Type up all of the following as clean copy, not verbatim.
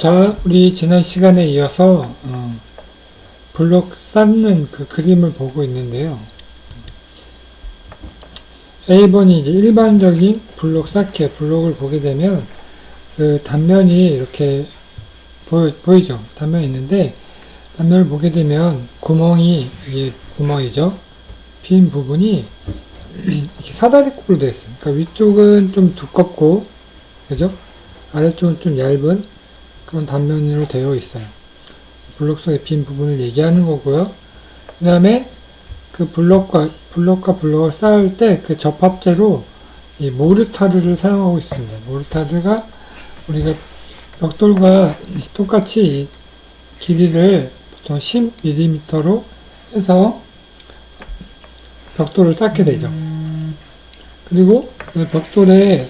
자, 우리 지난 시간에 이어서 블록 쌓는 그 그림을 보고 있는데요. A번이 이제 일반적인 블록 쌓기에 블록을 보게 되면 그 단면이 이렇게 보이죠? 단면이 있는데 단면을 보게 되면 구멍이, 이게 구멍이죠? 빈 부분이 이렇게 사다리꼴로 되어 있어요. 그러니까 위쪽은 좀 두껍고, 그죠? 아래쪽은 좀 얇은 그런 단면으로 되어 있어요. 블록 속의 빈 부분을 얘기하는 거고요. 그 다음에 그 블록과 블록을 쌓을 때 그 접합재로 이 모르타르를 사용하고 있습니다. 모르타르가 우리가 벽돌과 똑같이 길이를 보통 10mm로 해서 벽돌을 쌓게 되죠. 그리고 벽돌의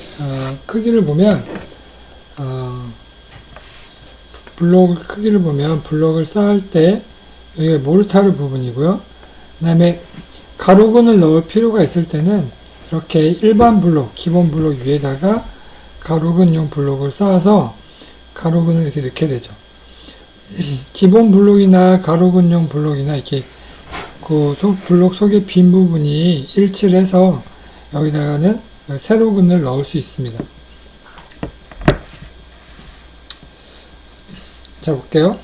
크기를 보면 블록 크기를 보면 블록을 쌓을 때 여기가 모르타르 부분이고요. 그 다음에 가로근을 넣을 필요가 있을 때는 이렇게 일반 블록, 기본 블록 위에다가 가로근용 블록을 쌓아서 가로근을 이렇게 넣게 되죠. 기본 블록이나 가로근용 블록이나 이렇게 그 블록 속의 빈 부분이 일치를 해서 여기다가는 세로근을 넣을 수 있습니다. 자, 볼게요.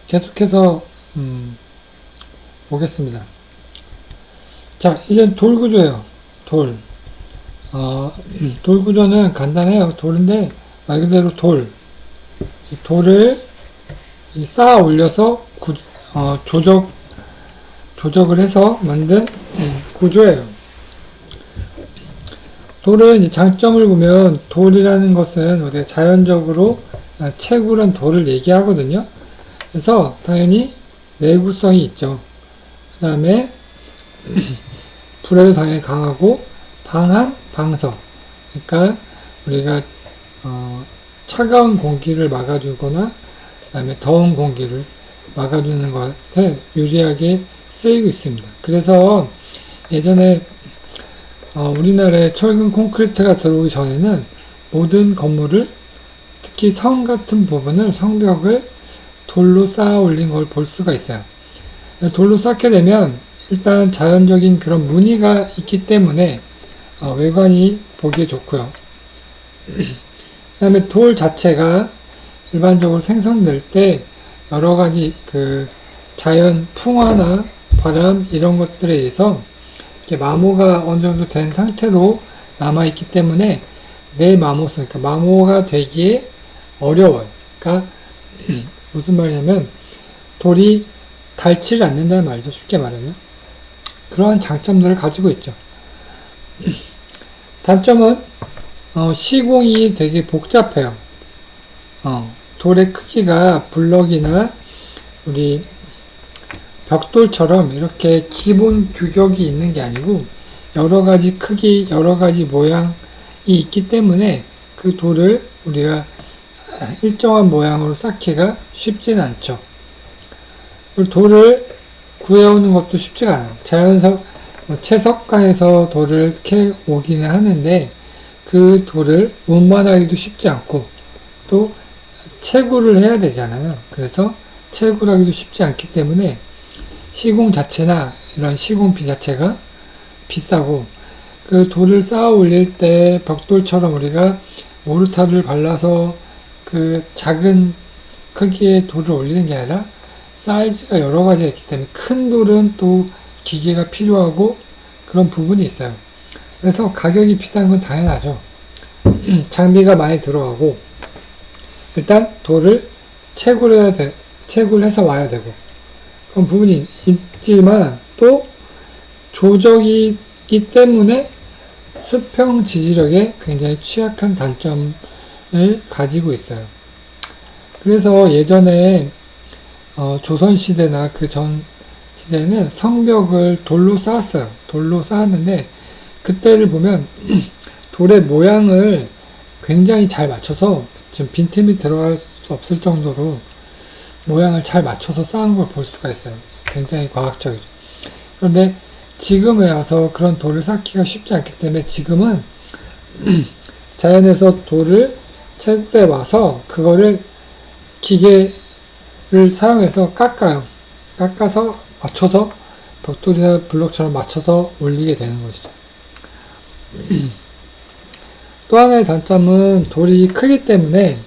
계속해서 보겠습니다. 자, 이제 돌 구조예요. 돌. 돌 구조는 간단해요. 돌인데 말 그대로 돌. 이 돌을 쌓아 올려서 조적을 해서 만든 구조예요. 돌은 이제 장점을 보면 돌이라는 것은 우리가 자연적으로 채굴한 돌을 얘기하거든요. 그래서 당연히 내구성이 있죠. 그 다음에 불에도 당연히 강하고 방한, 방서. 그러니까 우리가 차가운 공기를 막아주거나 그 다음에 더운 공기를 막아주는 것에 유리하게 쓰이고 있습니다. 그래서 예전에 우리나라에 철근 콘크리트가 들어오기 전에는 모든 건물을 특히 성 같은 부분을 성벽을 돌로 쌓아 올린 걸 볼 수가 있어요. 돌로 쌓게 되면 일단 자연적인 그런 무늬가 있기 때문에 외관이 보기에 좋고요. 그 다음에 돌 자체가 일반적으로 생성될 때 여러 가지 그 자연 풍화나 바람 이런 것들에 의해서 마모가 어느 정도 된 상태로 남아있기 때문에 내 마모성, 그러니까 마모가 되기에 어려워요. 그러니까 무슨 말이냐면 돌이 닳지를 않는다는 말이죠. 쉽게 말하면. 그러한 장점들을 가지고 있죠. 단점은 시공이 되게 복잡해요. 돌의 크기가 블럭이나 우리 벽돌처럼 이렇게 기본 규격이 있는 게 아니고 여러 가지 크기, 여러 가지 모양이 있기 때문에 그 돌을 우리가 일정한 모양으로 쌓기가 쉽지는 않죠. 그리고 돌을 구해오는 것도 쉽지가 않아요. 채석가에서 돌을 캐 오기는 하는데 그 돌을 운반하기도 쉽지 않고 또 채굴을 해야 되잖아요. 그래서 채굴하기도 쉽지 않기 때문에 시공 자체나 이런 시공비 자체가 비싸고 그 돌을 쌓아 올릴 때 벽돌처럼 우리가 모르타르를 발라서 그 작은 크기의 돌을 올리는 게 아니라 사이즈가 여러 가지가 있기 때문에 큰 돌은 또 기계가 필요하고 그런 부분이 있어요. 그래서 가격이 비싼 건 당연하죠. 장비가 많이 들어가고 일단 돌을 채굴해서 와야 되고 그런 부분이 있지만 또 조적이기 때문에 수평 지지력에 굉장히 취약한 단점을 가지고 있어요. 그래서 예전에 조선시대나 그 전 시대는 성벽을 돌로 쌓았어요. 돌로 쌓았는데 그때를 보면 돌의 모양을 굉장히 잘 맞춰서 지금 빈틈이 들어갈 수 없을 정도로 모양을 잘 맞춰서 쌓은 걸 볼 수가 있어요. 굉장히 과학적이죠. 그런데 지금에 와서 그런 돌을 쌓기가 쉽지 않기 때문에 지금은 자연에서 돌을 채굴해 와서 그거를 기계를 사용해서 깎아요. 깎아서 맞춰서 벽돌이나 블록처럼 맞춰서 올리게 되는 것이죠. 또 하나의 단점은 돌이 크기 때문에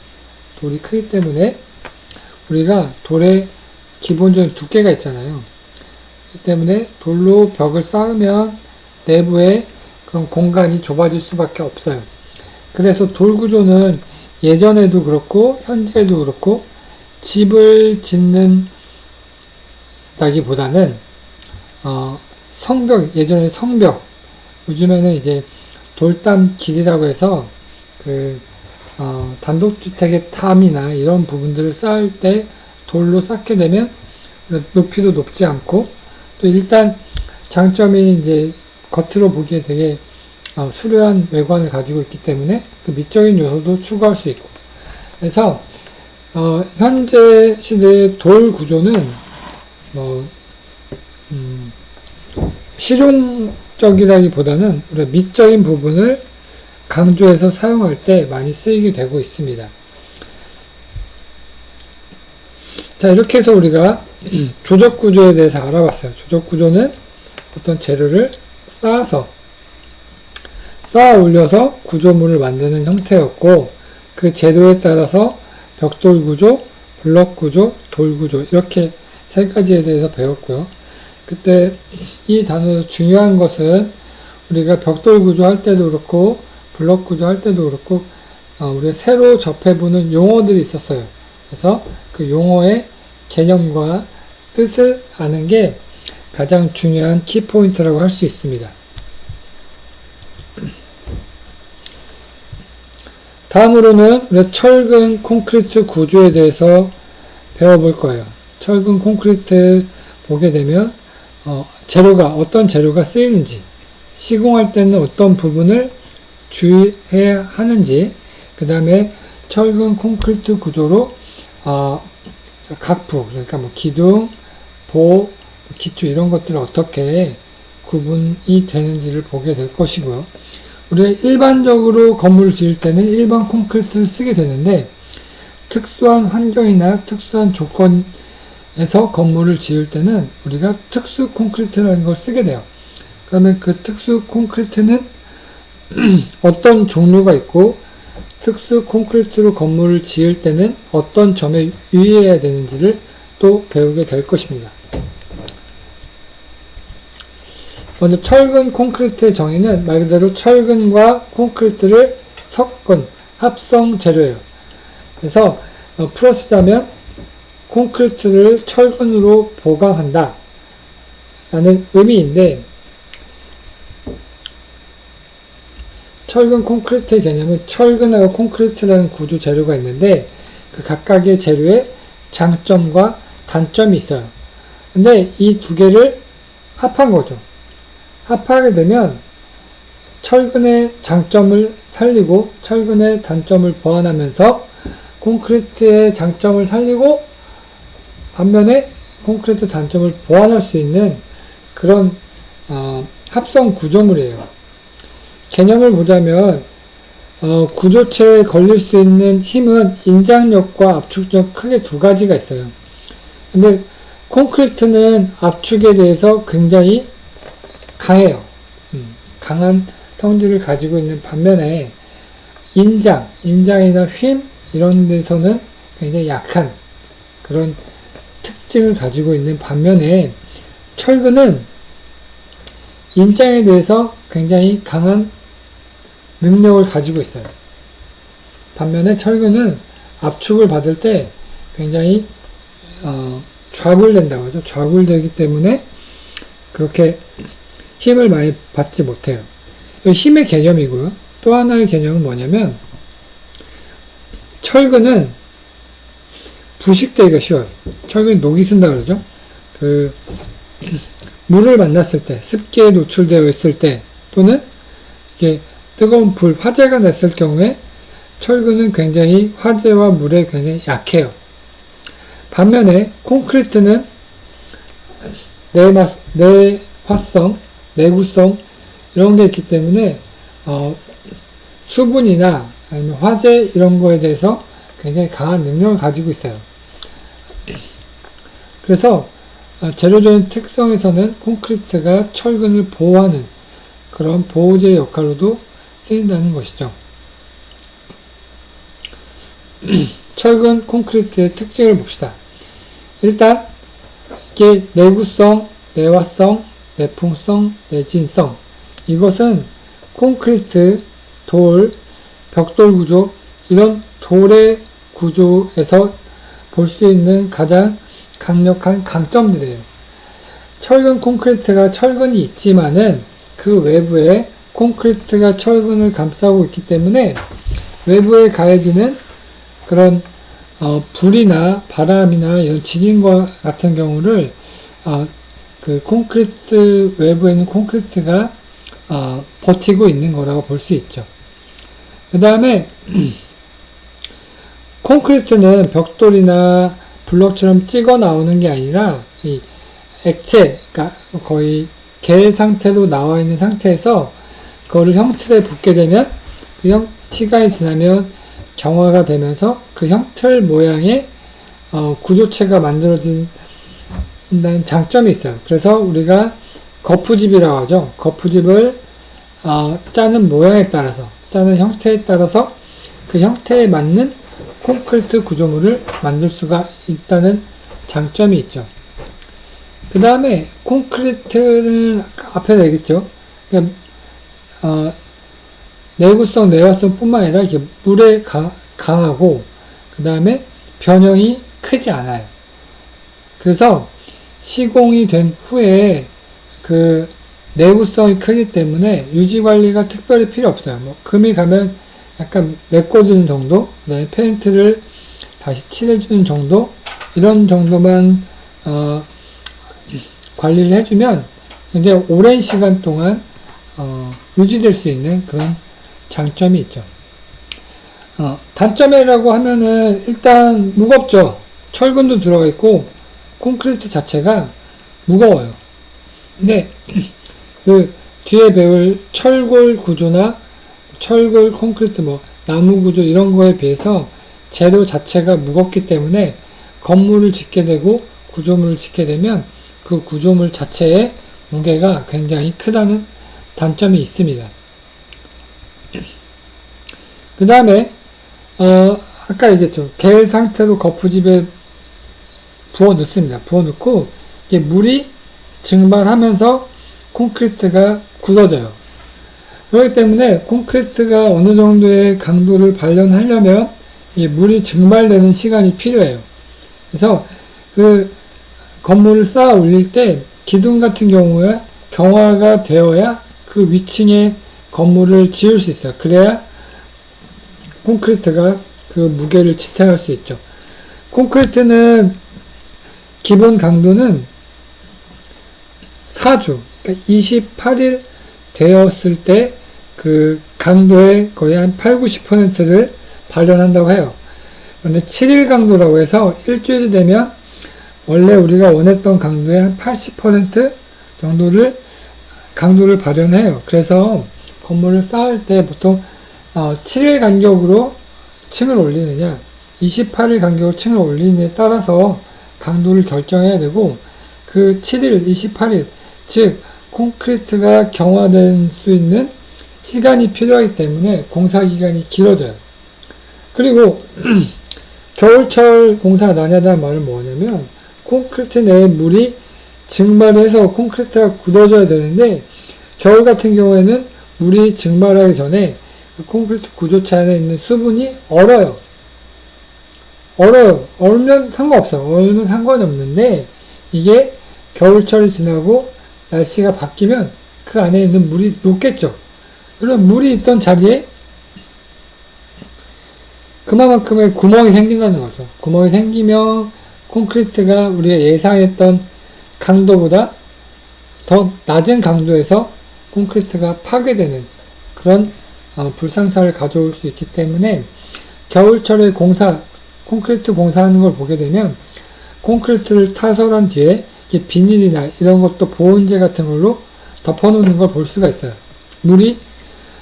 우리가 돌의 기본적인 두께가 있잖아요. 그렇기 때문에 돌로 벽을 쌓으면 내부에 그런 공간이 좁아질 수밖에 없어요. 그래서 돌 구조는 예전에도 그렇고 현재에도 그렇고 집을 짓는다기보다는 성벽, 예전에 성벽, 요즘에는 이제 돌담 길이라고 해서 단독주택의 담이나 이런 부분들을 쌓을 때 돌로 쌓게 되면 높이도 높지 않고, 또 일단 장점이 이제 겉으로 보기에 되게 수려한 외관을 가지고 있기 때문에 그 미적인 요소도 추구할 수 있고, 그래서 현재 시대의 돌 구조는 실용적이라기보다는 우리가 미적인 부분을 강조해서 사용할 때 많이 쓰이게 되고 있습니다. 자, 이렇게 해서 우리가 조적 구조에 대해서 알아봤어요. 조적 구조는 어떤 재료를 쌓아 올려서 구조물을 만드는 형태였고, 그 재료에 따라서 벽돌 구조, 블럭 구조, 돌 구조, 이렇게 세 가지에 대해서 배웠고요. 그때 이 단어에서 중요한 것은 우리가 벽돌 구조 할 때도 그렇고 블럭 구조 할 때도 그렇고 우리가 새로 접해보는 용어들이 있었어요. 그래서 그 용어의 개념과 뜻을 아는 게 가장 중요한 키포인트라고 할 수 있습니다. 다음으로는 우리가 철근 콘크리트 구조에 대해서 배워볼 거예요. 철근 콘크리트 보게 되면 어떤 재료가 쓰이는지, 시공할 때는 어떤 부분을 주의해야 하는지, 그 다음에 철근 콘크리트 구조로 각부, 그러니까 기둥, 보, 기초 이런 것들을 어떻게 구분이 되는지를 보게 될 것이고요. 우리가 일반적으로 건물을 지을 때는 일반 콘크리트를 쓰게 되는데, 특수한 환경이나 특수한 조건에서 건물을 지을 때는 우리가 특수 콘크리트라는 걸 쓰게 돼요. 그러면 그 특수 콘크리트는 어떤 종류가 있고, 특수 콘크리트로 건물을 지을 때는 어떤 점에 유의해야 되는지를 또 배우게 될 것입니다. 먼저 철근 콘크리트의 정의는 말 그대로 철근과 콘크리트를 섞은 합성 재료예요. 그래서 풀어쓰자면 콘크리트를 철근으로 보강한다 라는 의미인데, 철근 콘크리트의 개념은 철근하고 콘크리트라는 구조 재료가 있는데 그 각각의 재료에 장점과 단점이 있어요. 근데 이 두 개를 합한 거죠. 합하게 되면 철근의 장점을 살리고 철근의 단점을 보완하면서 콘크리트의 장점을 살리고 반면에 콘크리트 단점을 보완할 수 있는 그런 합성 구조물이에요. 개념을 보자면 구조체에 걸릴 수 있는 힘은 인장력과 압축력 크게 두 가지가 있어요. 근데 콘크리트는 압축에 대해서 굉장히 강해요. 강한 성질을 가지고 있는 반면에 인장이나 휨 이런 데서는 굉장히 약한 그런 특징을 가지고 있는 반면에 철근은 인장에 대해서 굉장히 강한 능력을 가지고 있어요. 반면에 철근은 압축을 받을 때 굉장히 좌굴된다고 하죠. 좌굴되기 때문에 그렇게 힘을 많이 받지 못해요. 힘의 개념이고요. 또 하나의 개념은 뭐냐면 철근은 부식되기가 쉬워요. 철근이 녹이 쓴다 그러죠. 물을 만났을 때, 습기에 노출되어 있을 때, 또는 이게 뜨거운 불, 화재가 났을 경우에 철근은 굉장히 화재와 물에 굉장히 약해요. 반면에 콘크리트는 내화성, 내구성 이런 게 있기 때문에 수분이나 아니면 화재 이런 거에 대해서 굉장히 강한 능력을 가지고 있어요. 그래서 재료적인 특성에서는 콘크리트가 철근을 보호하는 그런 보호제 역할로도 쓰인다는 것이죠. 철근 콘크리트의 특징을 봅시다. 일단 이게 내구성, 내화성, 내풍성, 내진성, 이것은 콘크리트, 돌, 벽돌 구조, 이런 돌의 구조에서 볼 수 있는 가장 강력한 강점들이에요. 철근 콘크리트가 철근이 있지만은 그 외부에 콘크리트가 철근을 감싸고 있기 때문에 외부에 가해지는 그런 불이나 바람이나 이런 지진과 같은 경우를 그 콘크리트 외부에 있는 콘크리트가 버티고 있는 거라고 볼 수 있죠. 그 다음에 콘크리트는 벽돌이나 블록처럼 찍어 나오는 게 아니라 이 액체, 그러니까 거의 겔 상태로 나와 있는 상태에서 그거를 형틀에 붓게 되면 그 시간이 지나면 경화가 되면서 그 형틀 모양의 구조체가 만들어진다는 장점이 있어요. 그래서 우리가 거푸집이라고 하죠. 거푸집을 짜는 모양에 따라서, 짜는 형태에 따라서 그 형태에 맞는 콘크리트 구조물을 만들 수가 있다는 장점이 있죠. 그 다음에 콘크리트는 앞에 얘기했죠. 내구성, 내화성 뿐만 아니라 이게 물에 강하고 그 다음에 변형이 크지 않아요. 그래서 시공이 된 후에 그 내구성이 크기 때문에 유지관리가 특별히 필요 없어요. 뭐 금이 가면 약간 메꿔주는 정도, 그 다음에 페인트를 다시 칠해주는 정도, 이런 정도만 관리를 해주면 굉장히 오랜 시간 동안 유지될 수 있는 그런 장점이 있죠. 단점이라고 하면은 일단 무겁죠. 철근도 들어가 있고 콘크리트 자체가 무거워요. 근데 그 뒤에 배울 철골 구조나 철골 콘크리트 뭐 나무 구조 이런 거에 비해서 재료 자체가 무겁기 때문에 건물을 짓게 되고 구조물을 짓게 되면 그 구조물 자체의 무게가 굉장히 크다는 단점이 있습니다. 그 다음에 아까 얘기했죠. 겔 상태로 거푸집에 부어 넣습니다. 부어 넣고 이게 물이 증발하면서 콘크리트가 굳어져요. 그렇기 때문에 콘크리트가 어느 정도의 강도를 발현하려면 이 물이 증발되는 시간이 필요해요. 그래서 그 건물을 쌓아 올릴 때 기둥 같은 경우에 경화가 되어야 그 위층에 건물을 지을 수 있어요. 그래야 콘크리트가 그 무게를 지탱할 수 있죠. 콘크리트는 기본 강도는 4주, 그러니까 28일 되었을 때 그 강도의 거의 한 80-90%를 발현한다고 해요. 그런데 7일 강도라고 해서 일주일이 되면 원래 우리가 원했던 강도의 한 80% 정도를 강도를 발현해요. 그래서 건물을 쌓을 때 보통 7일 간격으로 층을 올리느냐 28일 간격으로 층을 올리느냐에 따라서 강도를 결정해야 되고 그 7일, 28일 즉 콘크리트가 경화될 수 있는 시간이 필요하기 때문에 공사 기간이 길어져요. 그리고 겨울철 공사가 난해하다는 말은 뭐냐면 콘크리트 내에 물이 증발해서 콘크리트가 굳어져야 되는데 겨울 같은 경우에는 물이 증발하기 전에 그 콘크리트 구조체 안에 있는 수분이 얼어요. 얼면 상관없어요. 얼면 상관이 없는데 이게 겨울철이 지나고 날씨가 바뀌면 그 안에 있는 물이 녹겠죠. 그럼 물이 있던 자리에 그만큼의 구멍이 생긴다는 거죠. 구멍이 생기면 콘크리트가 우리가 예상했던 강도보다 더 낮은 강도에서 콘크리트가 파괴되는 그런 불상사를 가져올 수 있기 때문에 겨울철에 콘크리트 공사하는 걸 보게 되면 콘크리트를 타설한 뒤에 비닐이나 이런 것도 보온재 같은 걸로 덮어놓는 걸 볼 수가 있어요. 물이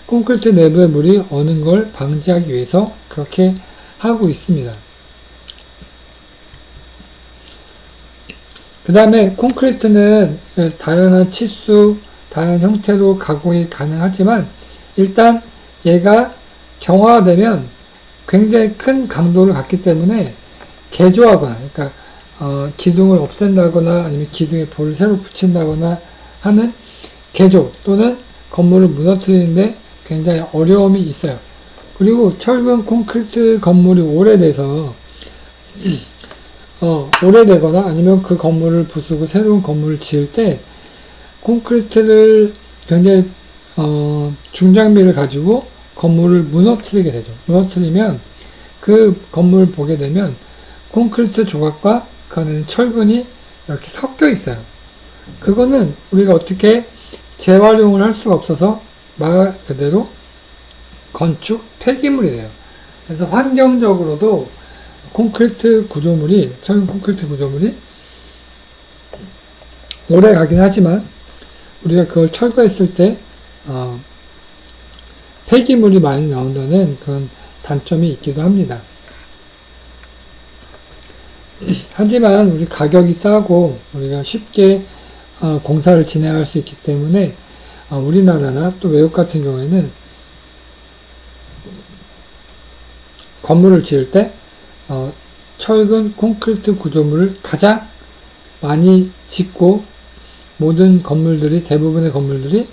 콘크리트 내부에 물이 어는 걸 방지하기 위해서 그렇게 하고 있습니다. 그 다음에 콘크리트는 다양한 치수, 다양한 형태로 가공이 가능하지만 일단 얘가 경화되면 굉장히 큰 강도를 갖기 때문에 개조하거나, 그러니까 기둥을 없앤다거나 아니면 기둥에 볼을 새로 붙인다거나 하는 개조 또는 건물을 무너뜨리는데 굉장히 어려움이 있어요. 그리고 철근 콘크리트 건물이 오래돼서 오래되거나 아니면 그 건물을 부수고 새로운 건물을 지을 때 콘크리트를 굉장히 중장비를 가지고 건물을 무너뜨리게 되죠. 무너뜨리면 그 건물을 보게 되면 콘크리트 조각과 그 안에는 철근이 이렇게 섞여 있어요. 그거는 우리가 어떻게 재활용을 할 수가 없어서 말 그대로 건축 폐기물이 돼요. 그래서 환경적으로도 콘크리트 구조물이, 철근 콘크리트 구조물이 오래 가긴 하지만 우리가 그걸 철거했을 때 폐기물이 많이 나온다는 그런 단점이 있기도 합니다. 하지만 우리 가격이 싸고 우리가 쉽게 공사를 진행할 수 있기 때문에 우리나라나 또 외국 같은 경우에는 건물을 지을 때 철근 콘크리트 구조물을 가장 많이 짓고 모든 건물들이, 대부분의 건물들이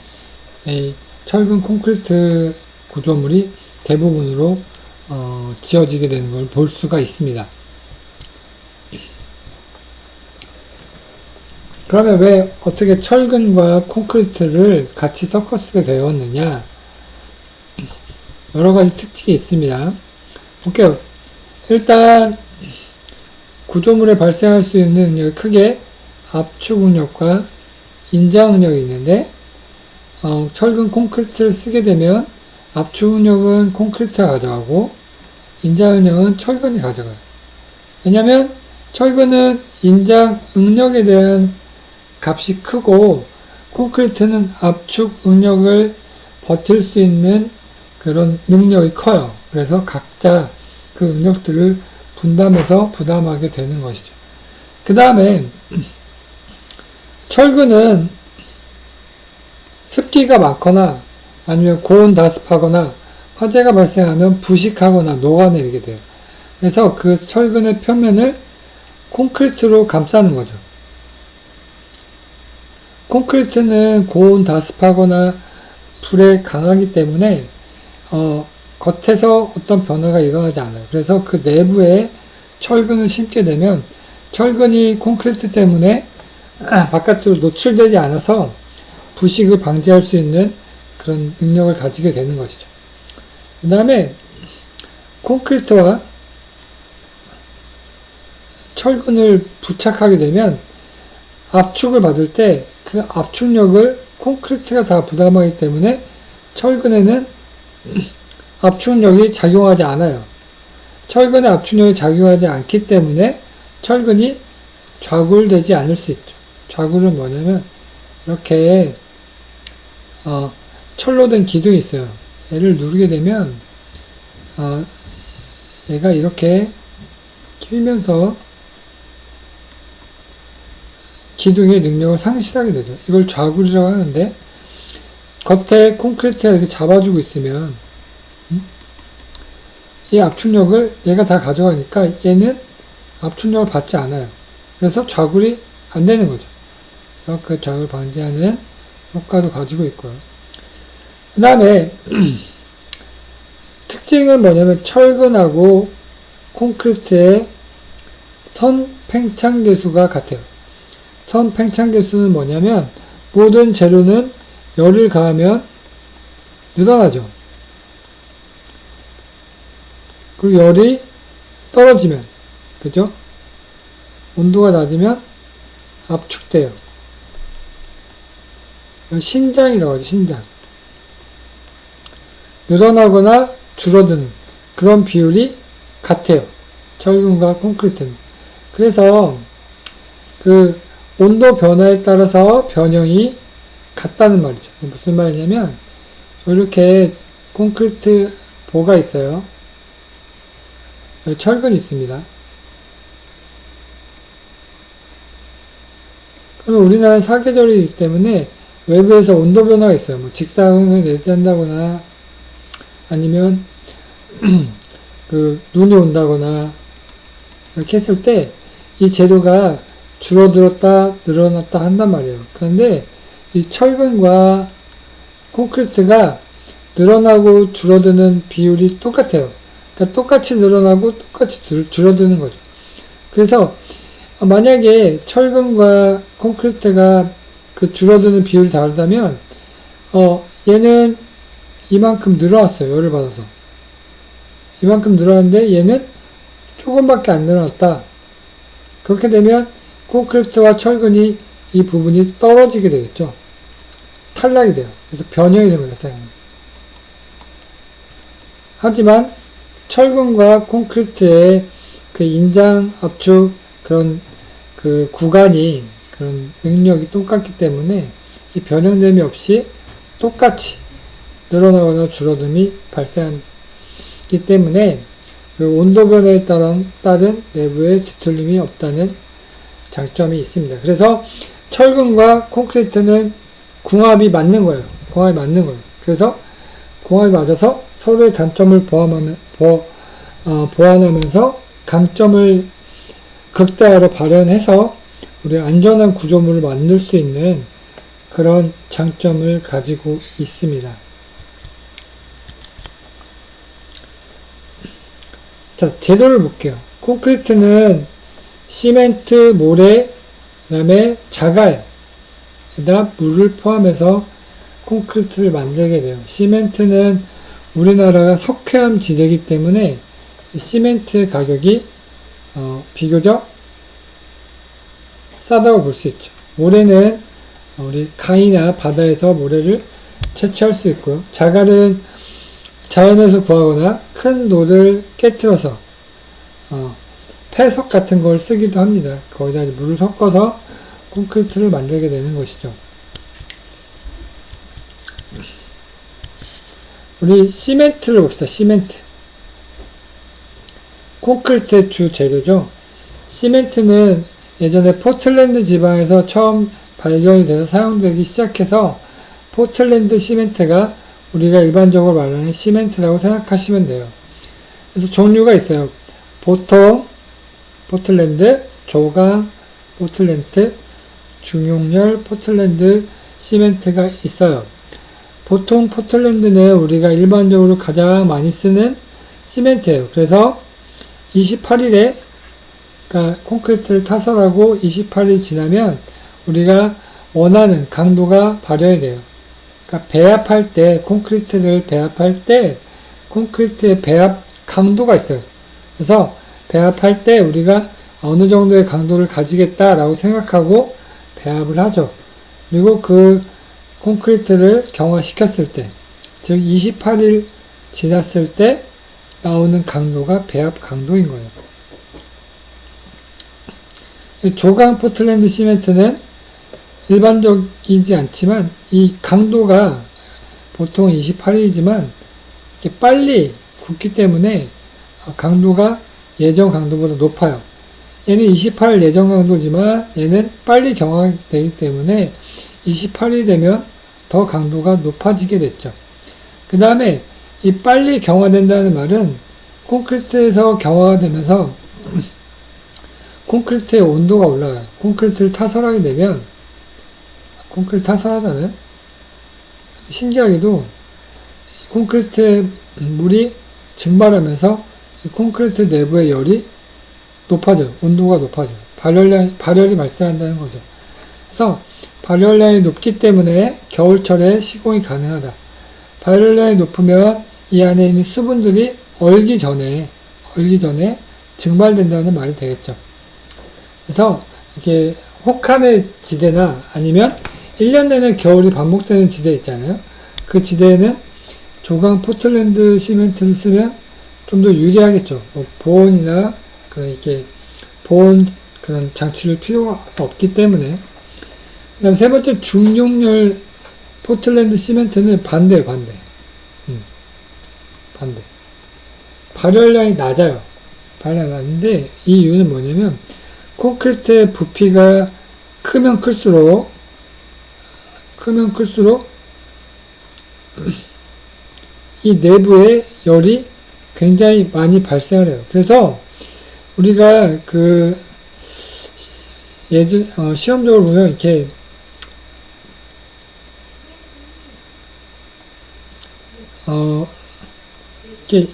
철근 콘크리트 구조물이 대부분으로 지어지게 되는 걸 볼 수가 있습니다. 그러면 왜 어떻게 철근과 콘크리트를 같이 섞어 쓰게 되었느냐? 여러 가지 특징이 있습니다. 볼게요. 일단 구조물에 발생할 수 있는 능력이 크게 압축 응력과 인장 응력이 있는데 철근 콘크리트를 쓰게 되면 압축 응력은 콘크리트가 가져가고 인장 응력은 철근이 가져가요. 왜냐하면 철근은 인장 응력에 대한 값이 크고 콘크리트는 압축 응력을 버틸 수 있는 그런 능력이 커요. 그래서 각자 그 응력들을 분담해서 부담하게 되는 것이죠. 그 다음에 철근은 습기가 많거나 아니면 고온 다습하거나 화재가 발생하면 부식하거나 녹아내리게 돼요. 그래서 그 철근의 표면을 콘크리트로 감싸는 거죠. 콘크리트는 고온 다습하거나 불에 강하기 때문에 겉에서 어떤 변화가 일어나지 않아요. 그래서 그 내부에 철근을 심게 되면 철근이 콘크리트 때문에 바깥으로 노출되지 않아서 부식을 방지할 수 있는 그런 능력을 가지게 되는 것이죠. 그 다음에 콘크리트와 철근을 부착하게 되면 압축을 받을 때 그 압축력을 콘크리트가 다 부담하기 때문에 철근에는 압축력이 작용하지 않아요. 철근에 압축력이 작용하지 않기 때문에 철근이 좌굴되지 않을 수 있죠. 좌굴은 뭐냐면 이렇게 철로 된 기둥이 있어요. 얘를 누르게 되면 얘가 이렇게 끼면서 기둥의 능력을 상실하게 되죠. 이걸 좌굴이라고 하는데 겉에 콘크리트가 이렇게 잡아주고 있으면 이 압축력을 얘가 다 가져가니까 얘는 압축력을 받지 않아요. 그래서 좌굴이 안 되는 거죠. 그래서 그 좌굴 방지하는 효과도 가지고 있고요. 그 다음에 특징은 뭐냐면 철근하고 콘크리트의 선 팽창 계수가 같아요. 선 팽창 계수는 뭐냐면 모든 재료는 열을 가하면 늘어나죠. 그리고 열이 떨어지면, 그죠? 온도가 낮으면 압축돼요. 신장이라고 하죠, 신장. 늘어나거나 줄어드는 그런 비율이 같아요. 철근과 콘크리트는. 그래서 그 온도 변화에 따라서 변형이 같다는 말이죠. 무슨 말이냐면 이렇게 콘크리트 보가 있어요. 여기 철근이 있습니다. 그러면 우리나라는 사계절이기 때문에 외부에서 온도 변화가 있어요. 뭐 직사광선이 내린다거나 아니면 그 눈이 온다거나 이렇게 했을 때 이 재료가 줄어들었다 늘어났다 한단 말이에요. 그런데 이 철근과 콘크리트가 늘어나고 줄어드는 비율이 똑같아요. 그러니까 똑같이 늘어나고 똑같이 줄어드는 거죠. 그래서 만약에 철근과 콘크리트가 그 줄어드는 비율이 다르다면 얘는 이만큼 늘어났어요. 열을 받아서 이만큼 늘어났는데 얘는 조금밖에 안 늘어났다. 그렇게 되면 콘크리트와 철근이 이 부분이 떨어지게 되겠죠. 탈락이 돼요. 그래서 변형이 됩니다. 하지만 철근과 콘크리트의 그 인장 압축 그런 그 구간이 그런 능력이 똑같기 때문에 이 변형됨이 없이 똑같이 늘어나거나 줄어듦이 발생하기 때문에 그 온도 변화에 따른 내부의 뒤틀림이 없다는 장점이 있습니다. 그래서 철근과 콘크리트는 궁합이 맞는 거예요. 궁합이 맞는 거예요. 그래서 궁합이 맞아서 서로의 단점을 보완하면서 강점을 극대화로 발현해서 우리 안전한 구조물을 만들 수 있는 그런 장점을 가지고 있습니다. 자, 재료를 볼게요. 콘크리트는 시멘트, 모래, 그 다음에 자갈에다 물을 포함해서 콘크리트를 만들게 돼요. 시멘트는 우리나라가 석회암 지대이기 때문에 시멘트 가격이 비교적 싸다고 볼 수 있죠. 모래는 우리 강이나 바다에서 모래를 채취할 수 있고요. 자갈은 자연에서 구하거나 큰 돌을 깨트려서 폐석 같은 걸 쓰기도 합니다. 거기다 물을 섞어서 콘크리트를 만들게 되는 것이죠. 우리 시멘트를 봅시다. 시멘트. 콘크리트의 주 재료죠. 시멘트는 예전에 포틀랜드 지방에서 처음 발견이 돼서 사용되기 시작해서 포틀랜드 시멘트가 우리가 일반적으로 말하는 시멘트라고 생각하시면 돼요. 그래서 종류가 있어요. 보통 포틀랜드, 조강 포틀랜드, 중용열 포틀랜드 시멘트가 있어요. 보통 포틀랜드는 우리가 일반적으로 가장 많이 쓰는 시멘트예요. 그래서 28일에 그러니까 콘크리트를 타설하고 28일 지나면 우리가 원하는 강도가 발현이 돼요. 그러니까 배합할 때 콘크리트를 배합할 때 콘크리트의 배합 강도가 있어요. 그래서 배합할 때 우리가 어느 정도의 강도를 가지겠다라고 생각하고 배합을 하죠. 그리고 그 콘크리트를 경화시켰을 때, 즉 28일 지났을 때 나오는 강도가 배합 강도인 거예요. 조강 포틀랜드 시멘트는 일반적이지 않지만 이 강도가 보통 28일이지만 빨리 굳기 때문에 강도가 예전 강도보다 높아요. 얘는 28일 예전 강도지만 얘는 빨리 경화되기 때문에 28일이 되면 더 강도가 높아지게 됐죠. 그 다음에 이 빨리 경화된다는 말은 콘크리트에서 경화가 되면서 콘크리트의 온도가 올라가요. 콘크리트를 타설하게 되면 콘크리트 타설하다는 신기하게도 콘크리트의 물이 증발하면서 이 콘크리트 내부의 열이 높아져요. 온도가 높아져요. 발열이 발생한다는 거죠. 그래서 발열량이 높기 때문에 겨울철에 시공이 가능하다. 발열량이 높으면 이 안에 있는 수분들이 얼기 전에 증발된다는 말이 되겠죠. 그래서 이렇게 혹한의 지대나 아니면 1년 내내 겨울이 반복되는 지대 있잖아요. 그 지대에는 조강 포틀랜드 시멘트를 쓰면 좀 더 유리하겠죠. 보온이나 그런 이렇게 보온 그런 장치를 필요가 없기 때문에. 그 다음 세 번째 중용열 포틀랜드 시멘트는 반대. 반대. 발열량이 낮아요. 발열량이 낮은데 이 이유는 뭐냐면 콘크리트의 부피가 크면 클수록 이 내부에 열이 굉장히 많이 발생을 해요. 그래서 우리가 시험적으로 보면 이렇게 이렇게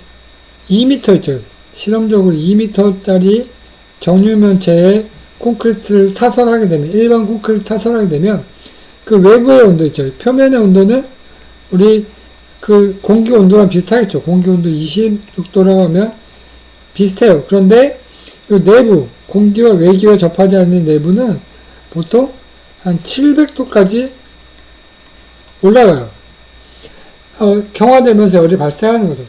2m 있죠. 실험적으로 2m짜리 정육면체에 콘크리트를 사설하게 되면, 일반 콘크리트 사설하게 되면 그 외부의 온도 있죠. 표면의 온도는 우리 공기 온도랑 비슷하겠죠. 공기 온도 26도라고 하면 비슷해요. 그런데 이 내부, 공기와 외기와 접하지 않는 내부는 보통 한 700도까지 올라가요. 경화되면서 열이 발생하는 거죠.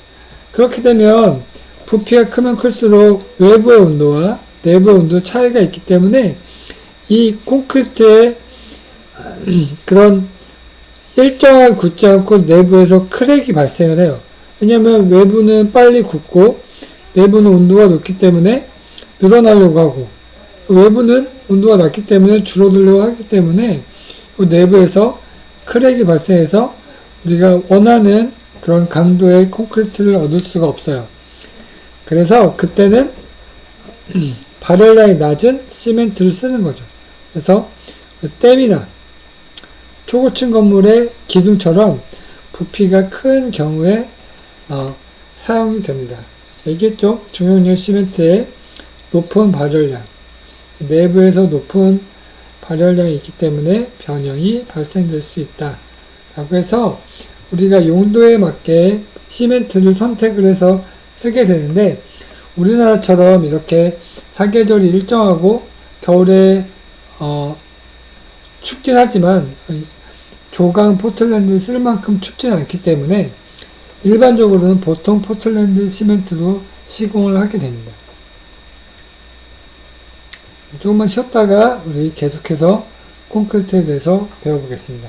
그렇게 되면 부피가 크면 클수록 외부의 온도와 내부의 온도 차이가 있기 때문에 이 콘크리트에 그런 일정하게 굳지 않고 내부에서 크랙이 발생을 해요. 왜냐하면 외부는 빨리 굳고 내부는 온도가 높기 때문에 늘어나려고 하고, 외부는 온도가 낮기 때문에 줄어들려고 하기 때문에 내부에서 크랙이 발생해서 우리가 원하는 그런 강도의 콘크리트를 얻을 수가 없어요. 그래서 그때는 발열량이 낮은 시멘트를 쓰는 거죠. 그래서 댐이나 초고층 건물의 기둥처럼 부피가 큰 경우에 사용이 됩니다. 얘기했죠? 중형열 시멘트의 높은 발열량, 내부에서 높은 발열량이 있기 때문에 변형이 발생될 수 있다 라고 해서 우리가 용도에 맞게 시멘트를 선택을 해서 쓰게 되는데, 우리나라처럼 이렇게 사계절이 일정하고 겨울에 춥긴 하지만 조강 포틀랜드 쓸 만큼 춥진 않기 때문에 일반적으로는 보통 포틀랜드 시멘트로 시공을 하게 됩니다. 조금만 쉬었다가 우리 계속해서 콘크리트에 대해서 배워보겠습니다.